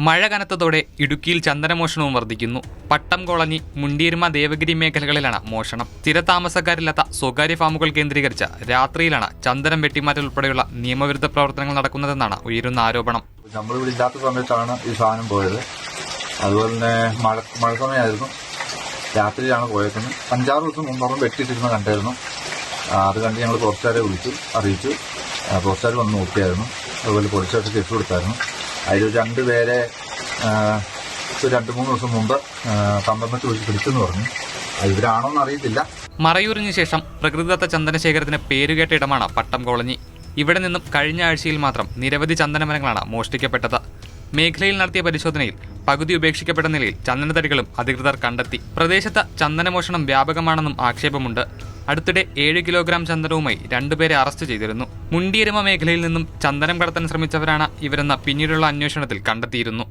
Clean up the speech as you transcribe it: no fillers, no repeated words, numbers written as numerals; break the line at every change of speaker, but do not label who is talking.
മഴ കനത്തതോടെ ഇടുക്കിയിൽ ചന്ദനമോഷണവും വർദ്ധിക്കുന്നു. പട്ടം കോളനി, മുണ്ടിയരുമ, ദേവഗിരി മേഖലകളിലാണ് മോഷണം. സ്ഥിരതാമസക്കാരില്ലാത്ത സ്വകാര്യ ഫാമുകൾ കേന്ദ്രീകരിച്ച് രാത്രിയിലാണ് ചന്ദനം വെട്ടിമാറ്റൽ ഉൾപ്പെടെയുള്ള നിയമവിരുദ്ധ പ്രവർത്തനങ്ങൾ നടക്കുന്നതെന്നാണ് ഉയരുന്ന ആരോപണം.
നമ്മളിവിടെ ഇല്ലാത്ത സമയത്താണ് ഈ സാധനം പോയത്. അതുപോലെ തന്നെ മഴ സമയമായിരുന്നു, രാത്രിയിലാണ് പോയേക്കുന്നത്. 5-6 ദിവസം മുമ്പ് വെട്ടിയിട്ടിരുന്ന കണ്ടായിരുന്നു. അത് കണ്ട് ഞങ്ങൾ പോലീസുകാരെ അറിയിച്ചു. പോലീസുകാർ വന്ന് നോക്കിയായിരുന്നു. അതുപോലെ പോലീസുകാർക്ക് കേസ് കൊടുത്തായിരുന്നു. അതിൽ 2 പേരെ 2-3 ദിവസം മുമ്പ് കമ്പമെട്ട് വിളിച്ച് പിടിച്ചെന്ന് പറഞ്ഞു. ഇവരാണോന്ന് അറിയത്തില്ല.
മറയൂരിന് ശേഷം പ്രകൃതിദത്ത ചന്ദനശേഖരത്തിന് പേരുകേട്ട ഇടമാണ് പട്ടം കോളനി. ഇവിടെ നിന്നും കഴിഞ്ഞ ആഴ്ചയിൽ മാത്രം നിരവധി ചന്ദനമരങ്ങളാണ് മോഷ്ടിക്കപ്പെട്ടത്. മേഖലയിൽ നടത്തിയ പരിശോധനയിൽ പകുതി ഉപേക്ഷിക്കപ്പെട്ട നിലയിൽ ചന്ദനത്തടികളും അധികൃതർ കണ്ടെത്തി. പ്രദേശത്ത് ചന്ദനമോഷണം വ്യാപകമാണെന്നും ആക്ഷേപമുണ്ട്. അടുത്തിടെ 7 കിലോഗ്രാം ചന്ദനവുമായി 2 പേരെ അറസ്റ്റ് ചെയ്തിരുന്നു. മുണ്ടിയരുമ മേഖലയിൽ നിന്നും ചന്ദനം കടത്താൻ ശ്രമിച്ചവരാണ് ഇവരെന്ന് പിന്നീടുള്ള അന്വേഷണത്തിൽ കണ്ടെത്തിയിരുന്നു.